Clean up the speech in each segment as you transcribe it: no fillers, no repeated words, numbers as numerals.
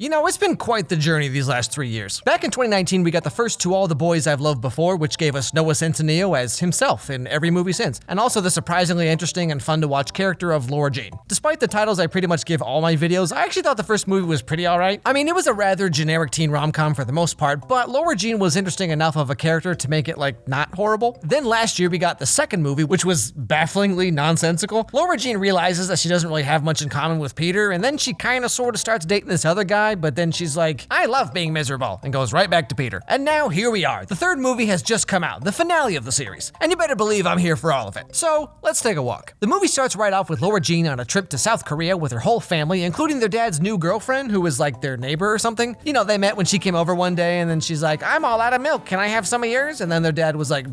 You know, it's been quite the journey these last 3 years. Back in 2019, we got the first To All the Boys I've Loved Before, which gave us Noah Centineo as himself in every movie since, and also the surprisingly interesting and fun to watch character of Laura Jean. Despite the titles I pretty much give all my videos, I actually thought the first movie was pretty alright. I mean, it was a rather generic teen rom-com for the most part, but Laura Jean was interesting enough of a character to make it, like, not horrible. Then last year we got the second movie, which was bafflingly nonsensical. Laura Jean realizes that she doesn't really have much in common with Peter, and then she kinda sorta starts dating this other guy, but then she's like, I love being miserable, and goes right back to Peter. And now here we are. The third movie has just come out, the finale of the series. And you better believe I'm here for all of it. So, let's take a walk. The movie starts right off with Laura Jean on a trip to South Korea with her whole family, including their dad's new girlfriend, who was like their neighbor or something. You know, they met when she came over one day, and then she's like, I'm all out of milk, can I have some of yours? And then their dad was like,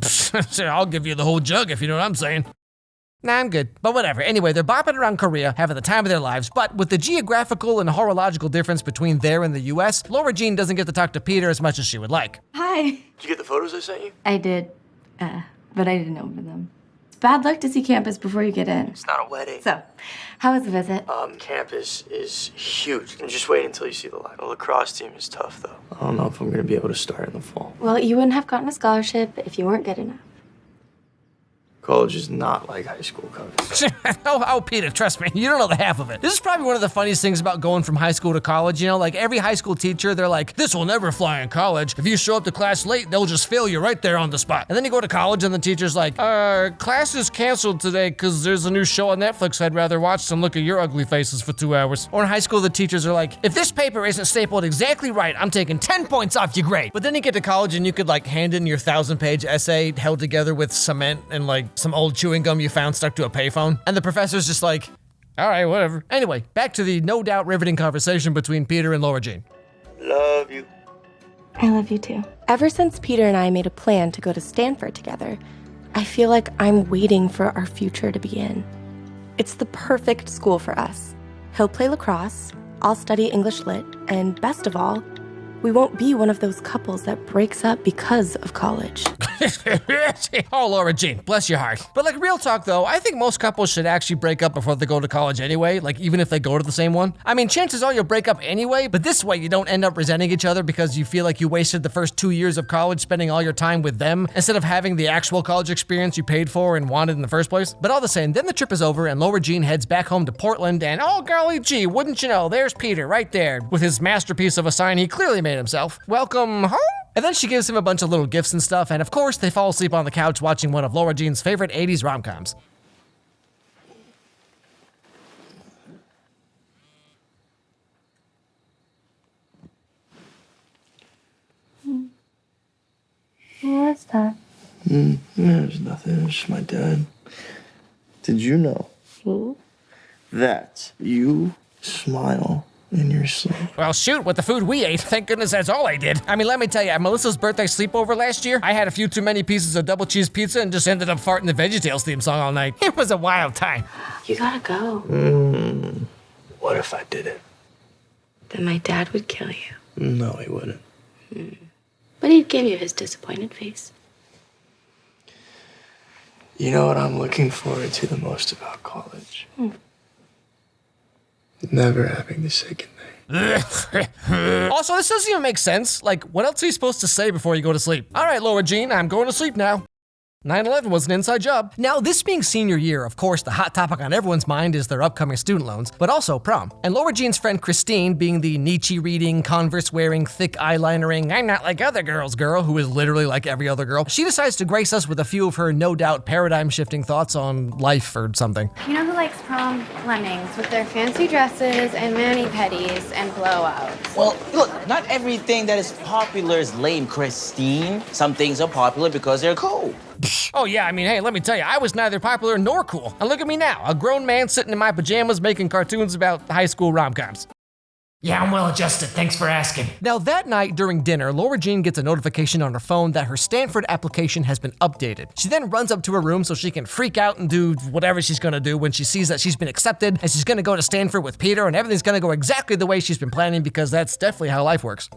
I'll give you the whole jug if you know what I'm saying. Nah, I'm good. But whatever. Anyway, they're bopping around Korea, having the time of their lives, but with the geographical and horological difference between there and the US, Laura Jean doesn't get to talk to Peter as much as she would like. Hi. Did you get the photos I sent you? I did, but I didn't open them. It's bad luck to see campus before you get in. It's not a wedding. So, how was the visit? Campus is huge. And just wait until you see the live. The lacrosse team is tough, though. I don't know if I'm gonna be able to start in the fall. Well, you wouldn't have gotten a scholarship if you weren't good enough. College is not like high school college. Oh, Peter, trust me, you don't know the half of it. This is probably one of the funniest things about going from high school to college. You know, like every high school teacher, they're like, this will never fly in college. If you show up to class late, they'll just fail you right there on the spot. And then you go to college and the teacher's like, class is canceled today because there's a new show on Netflix I'd rather watch than look at your ugly faces for 2 hours. Or in high school, the teachers are like, if this paper isn't stapled exactly right, I'm taking 10 points off your grade. But then you get to college and you could like hand in your 1,000-page essay held together with cement and like some old chewing gum you found stuck to a payphone. And the professor's just like, all right, whatever. Anyway, back to the no doubt riveting conversation between Peter and Laura Jean. Love you. I love you too. Ever since Peter and I made a plan to go to Stanford together, I feel like I'm waiting for our future to begin. It's the perfect school for us. He'll play lacrosse, I'll study English Lit, and best of all, we won't be one of those couples that breaks up because of college. Oh, Laura Jean, bless your heart. But like real talk though, I think most couples should actually break up before they go to college anyway, like even if they go to the same one. I mean, chances are you'll break up anyway, but this way you don't end up resenting each other because you feel like you wasted the first 2 years of college spending all your time with them instead of having the actual college experience you paid for and wanted in the first place. But all the same, then the trip is over and Laura Jean heads back home to Portland and oh golly gee, wouldn't you know, there's Peter right there with his masterpiece of a sign he clearly made himself. Welcome home? And then she gives him a bunch of little gifts and stuff, and of course they fall asleep on the couch watching one of Laura Jean's favorite 80s rom-coms. What's that? There's nothing. It's just my dad. Did you know that you smile in your sleep? Well, shoot, with the food we ate, thank goodness that's all I did. I mean, let me tell you, at Melissa's birthday sleepover last year, I had a few too many pieces of double cheese pizza and just ended up farting the VeggieTales theme song all night. It was a wild time. You gotta go. What if I did it? Then my dad would kill you. No, he wouldn't. But he'd give you his disappointed face. You know what I'm looking forward to the most about college? Never having to say goodnight. Also, this doesn't even make sense. Like, what else are you supposed to say before you go to sleep? All right, Laura Jean, I'm going to sleep now. 9/11 was an inside job. Now, this being senior year, of course, the hot topic on everyone's mind is their upcoming student loans, but also prom. And Laura Jean's friend Christine, being the Nietzsche-reading, Converse-wearing, thick eyelinering, I'm not like other girls girl, who is literally like every other girl, she decides to grace us with a few of her no-doubt paradigm-shifting thoughts on life or something. You know who likes prom? Lemmings, with their fancy dresses and mani-pedis and blowouts. Well, look, not everything that is popular is lame, Christine. Some things are popular because they're cool. Oh yeah, I mean, hey, let me tell you, I was neither popular nor cool. And look at me now, a grown man sitting in my pajamas making cartoons about high school rom-coms. Yeah, I'm well adjusted, thanks for asking. Now that night during dinner, Laura Jean gets a notification on her phone that her Stanford application has been updated. She then runs up to her room so she can freak out and do whatever she's gonna do when she sees that she's been accepted and she's gonna go to Stanford with Peter and everything's gonna go exactly the way she's been planning because that's definitely how life works.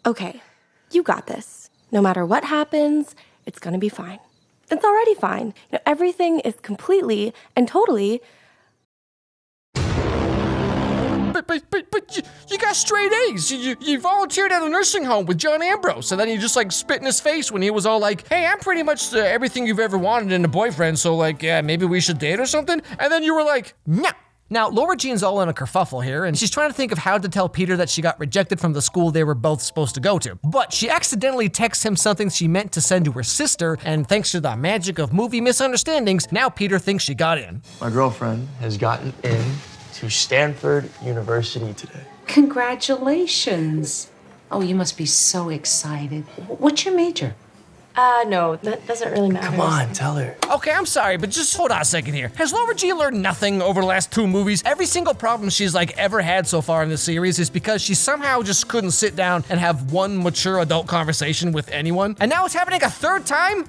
Okay, you got this. No matter what happens, it's gonna be fine. It's already fine. Everything is completely and totally. But you got straight A's. You volunteered at a nursing home with John Ambrose, and then you just like spit in his face when he was all like, hey, I'm pretty much everything you've ever wanted in a boyfriend, so like, yeah, maybe we should date or something. And then you were like, nah. Now, Laura Jean's all in a kerfuffle here, and she's trying to think of how to tell Peter that she got rejected from the school they were both supposed to go to. But she accidentally texts him something she meant to send to her sister, and thanks to the magic of movie misunderstandings, now Peter thinks she got in. My girlfriend has gotten in to Stanford University today. Congratulations. Oh, you must be so excited. What's your major? No, that doesn't really matter. Come on, tell her. Okay, I'm sorry, but just hold on a second here. Has Laura Jean learned nothing over the last 2 movies? Every single problem she's like ever had so far in this series is because she somehow just couldn't sit down and have one mature adult conversation with anyone. And now it's happening a 3rd time?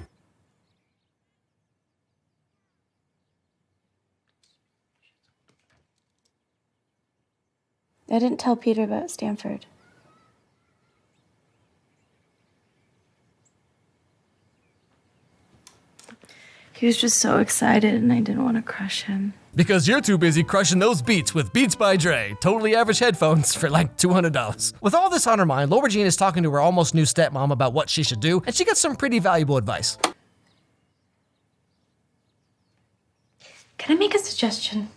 I didn't tell Peter about Stanford. He was just so excited and I didn't want to crush him. Because you're too busy crushing those Beats with Beats by Dre, totally average headphones for like $200. With all this on her mind, Laura Jean is talking to her almost new stepmom about what she should do, and she gets some pretty valuable advice. Can I make a suggestion?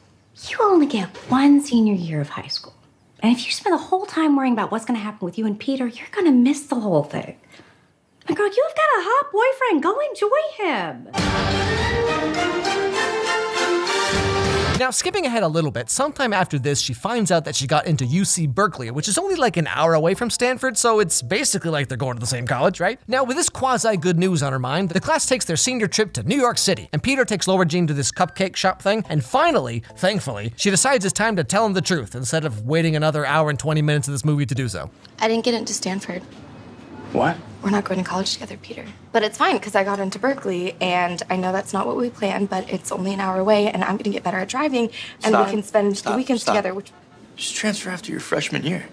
You only get 1 senior year of high school. And if you spend the whole time worrying about what's gonna happen with you and Peter, you're gonna miss the whole thing. My girl, you've got a hot boyfriend. Go enjoy him. Now, skipping ahead a little bit, sometime after this, she finds out that she got into UC Berkeley, which is only like an hour away from Stanford, so it's basically like they're going to the same college, right? Now, with this quasi-good news on her mind, the class takes their senior trip to New York City, and Peter takes Laura Jean to this cupcake shop thing, and finally, thankfully, she decides it's time to tell him the truth, instead of waiting another hour and 20 minutes of this movie to do so. I didn't get into Stanford. What? We're not going to college together, Peter. But it's fine, because I got into Berkeley, and I know that's not what we planned, but it's only an hour away, and I'm going to get better at driving, and we can spend the weekends together, which... Just transfer after your freshman year.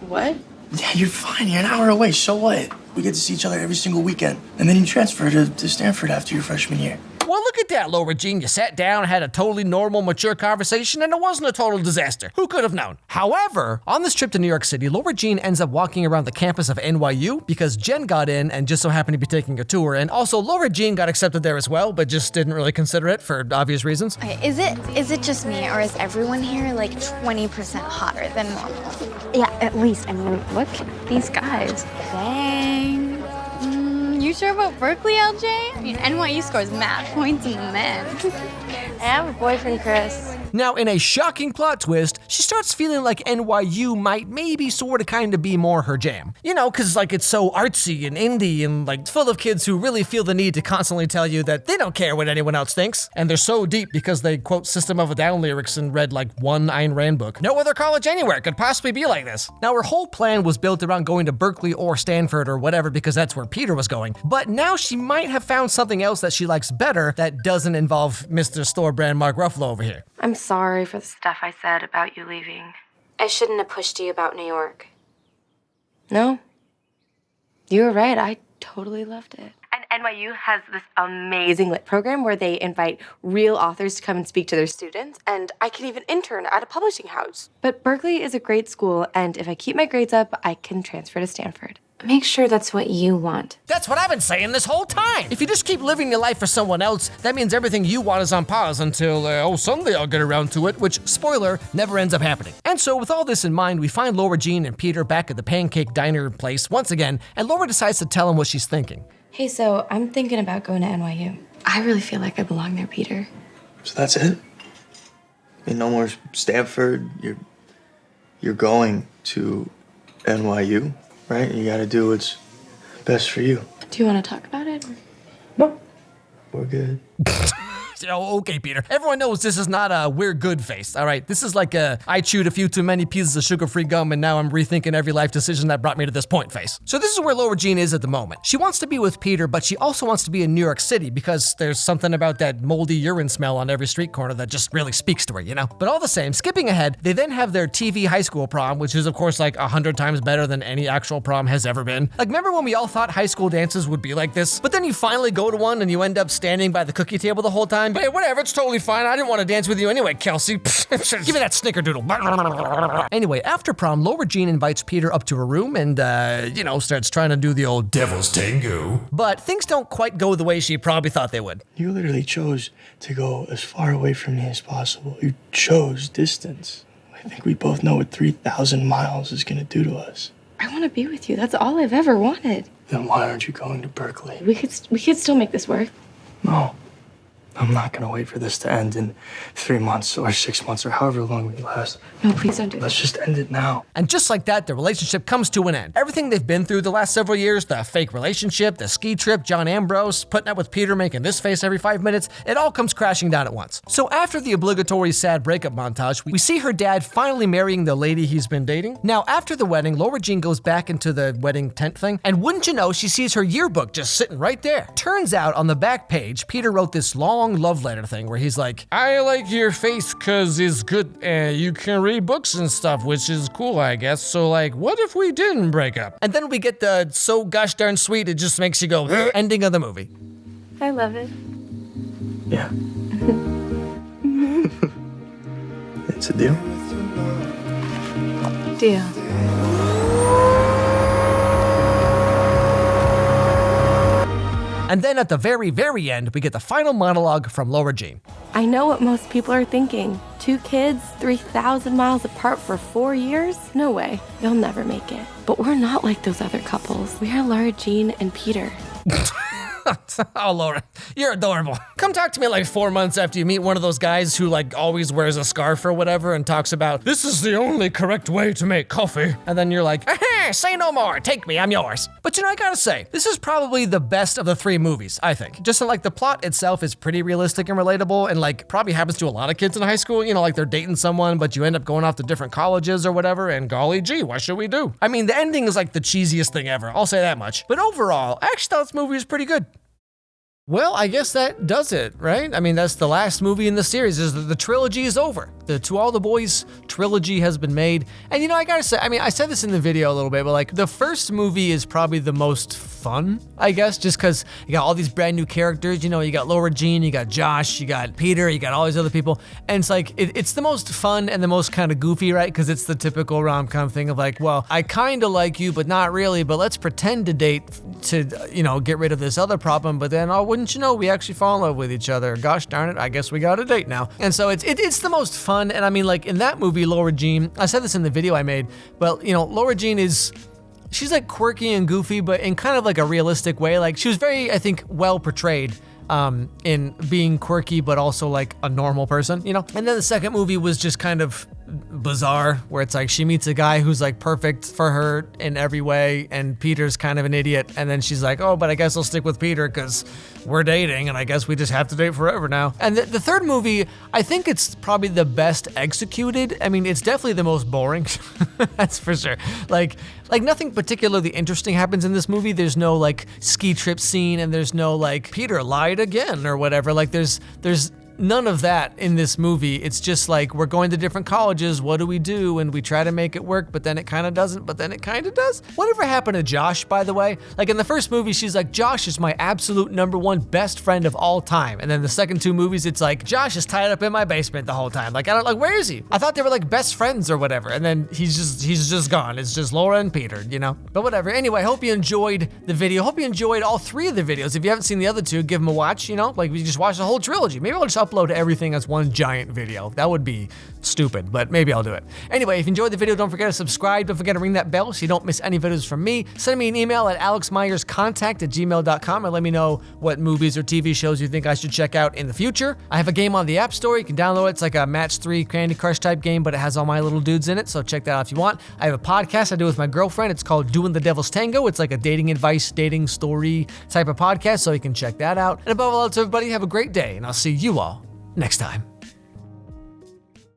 What? Yeah, you're fine. You're an hour away. So what? We get to see each other every single weekend. And then you transfer to Stanford after your freshman year. Well, look at that, Laura Jean. You sat down, had a totally normal, mature conversation, and it wasn't a total disaster. Who could have known? However, on this trip to New York City, Laura Jean ends up walking around the campus of NYU because Jen got in and just so happened to be taking a tour, and also Laura Jean got accepted there as well, but just didn't really consider it for obvious reasons. Okay, is it just me, or is everyone here like 20% hotter than normal? Yeah, at least. I mean, look at these guys. Dang. You sure about Berkeley, LJ? I mean, NYU scores mad points in the men. I have a boyfriend, Chris. Now, in a shocking plot twist, she starts feeling like NYU might maybe sort of kind of be more her jam. You know, because like it's so artsy and indie and like full of kids who really feel the need to constantly tell you that they don't care what anyone else thinks. And they're so deep because they quote System of a Down lyrics and read like one Ayn Rand book. No other college anywhere could possibly be like this. Now, her whole plan was built around going to Berkeley or Stanford or whatever because that's where Peter was going. But now she might have found something else that she likes better that doesn't involve Mr. Store Brand Mark Ruffalo over here. I'm sorry for the stuff I said about you leaving. I shouldn't have pushed you about New York. No. You were right. I totally loved it. And NYU has this amazing lit program where they invite real authors to come and speak to their students, and I can even intern at a publishing house. But Berkeley is a great school, and if I keep my grades up, I can transfer to Stanford. Make sure that's what you want. That's what I've been saying this whole time. If you just keep living your life for someone else, that means everything you want is on pause until, someday I'll get around to it, which, spoiler, never ends up happening. And so with all this in mind, we find Laura Jean and Peter back at the Pancake Diner place once again, and Laura decides to tell him what she's thinking. Hey, so I'm thinking about going to NYU. I really feel like I belong there, Peter. So that's it? I mean, no more Stanford. You're going to NYU, right? You gotta do what's best for you. Do you want to talk about it? No. We're good. Oh, okay, Peter. Everyone knows this is not a we're good face, all right? This is like a I chewed a few too many pieces of sugar-free gum and now I'm rethinking every life decision that brought me to this point face. So this is where Laura Jean is at the moment. She wants to be with Peter, but she also wants to be in New York City because there's something about that moldy urine smell on every street corner that just really speaks to her, you know? But all the same, skipping ahead, they then have their TV high school prom, which is of course like 100 times better than any actual prom has ever been. Like, remember when we all thought high school dances would be like this? But then you finally go to one and you end up standing by the cookie table the whole time. But hey, whatever, it's totally fine. I didn't want to dance with you anyway, Kelsey. Give me that snickerdoodle. Anyway, after prom, Laura Jean invites Peter up to her room and, starts trying to do the old devil's tango. But things don't quite go the way she probably thought they would. You literally chose to go as far away from me as possible. You chose distance. I think we both know what 3,000 miles is going to do to us. I want to be with you. That's all I've ever wanted. Then why aren't you going to Berkeley? We could still make this work. No. I'm not going to wait for this to end in 3 months or 6 months or however long we last. No, please don't do that. Let's just end it now. And just like that, the relationship comes to an end. Everything they've been through the last several years, the fake relationship, the ski trip, John Ambrose, putting up with Peter making this face every 5 minutes, it all comes crashing down at once. So after the obligatory sad breakup montage, we see her dad finally marrying the lady he's been dating. Now, after the wedding, Laura Jean goes back into the wedding tent thing, and wouldn't you know, she sees her yearbook just sitting right there. Turns out, on the back page, Peter wrote this long love letter thing where he's like, I like your face cause it's good and you can read books and stuff, which is cool, I guess. So like, what if we didn't break up? And then we get the so gosh darn sweet, it just makes you go, ending of the movie. I love it. Yeah. It's a deal. Deal. And then at the very, very end, we get the final monologue from Laura Jean. I know what most people are thinking. 2 kids, 3,000 miles apart for 4 years? No way. You'll never make it. But we're not like those other couples. We are Laura Jean and Peter. Oh, Laura, you're adorable. Come talk to me like 4 months after you meet one of those guys who like always wears a scarf or whatever and talks about, this is the only correct way to make coffee. And then you're like, say no more, take me, I'm yours. But I gotta say, this is probably the best of the 3 movies, I think. Just like the plot itself is pretty realistic and relatable and like probably happens to a lot of kids in high school, like they're dating someone, but you end up going off to different colleges or whatever, and golly gee, what should we do? I mean, the ending is like the cheesiest thing ever, I'll say that much. But overall, I actually thought this movie was pretty good. Well, I guess that does it, right? I mean, that's the last movie in the series. The trilogy is over. The To All the Boys trilogy has been made. And I gotta say, I mean, I said this in the video a little bit, but like the first movie is probably the most fun, I guess, just because you got all these brand new characters. You got Laura Jean, you got Josh, you got Peter, you got all these other people. And it's like, it's the most fun and the most kind of goofy, right? Because it's the typical rom-com thing of like, well, I kind of like you, but not really, but let's pretend to date to, get rid of this other problem. But then, wouldn't you know, we actually fall in love with each other. Gosh darn it, I guess we got a date now. And so it's the most fun. And I mean, like in that movie, Laura Jean, I said this in the video I made, but Laura Jean she's like quirky and goofy, but in kind of like a realistic way. Like she was very, I think, well portrayed in being quirky, but also like a normal person, And then the second movie was just kind of bizarre, where it's like she meets a guy who's like perfect for her in every way, and Peter's kind of an idiot, and then she's like, oh, but I guess I'll stick with Peter because we're dating, and I guess we just have to date forever now. And the third movie, I think it's probably the best executed. I mean, it's definitely the most boring, that's for sure. Like nothing particularly interesting happens in this movie. There's no like ski trip scene, and there's no like Peter lied again or whatever. Like there's none of that in this movie. It's just like, we're going to different colleges, what do we do? And we try to make it work, but then it kind of doesn't, but then it kind of does. Whatever happened to Josh, by the way? Like in the first movie, she's like, Josh is my absolute #1 best friend of all time. And then the second 2 movies, it's like, Josh is tied up in my basement the whole time. Like, where is he? I thought they were like best friends or whatever. And then he's just gone. It's just Laura and Peter, But whatever. Anyway, I hope you enjoyed the video. Hope you enjoyed all 3 of the videos. If you haven't seen the other 2, give them a watch, Like we just watched the whole trilogy. Maybe I'll just upload everything as one giant video. That would be stupid, but maybe I'll do it. Anyway, if you enjoyed the video, don't forget to subscribe. Don't forget to ring that bell so you don't miss any videos from me. Send me an email at alexmeyerscontact@gmail.com and let me know what movies or TV shows you think I should check out in the future. I have a game on the App Store. You can download it. It's like a Match 3 Candy Crush type game, but it has all my little dudes in it, so check that out if you want. I have a podcast I do with my girlfriend. It's called Doing the Devil's Tango. It's like a dating advice, dating story type of podcast, so you can check that out. And above all else, everybody, have a great day, and I'll see you all next time.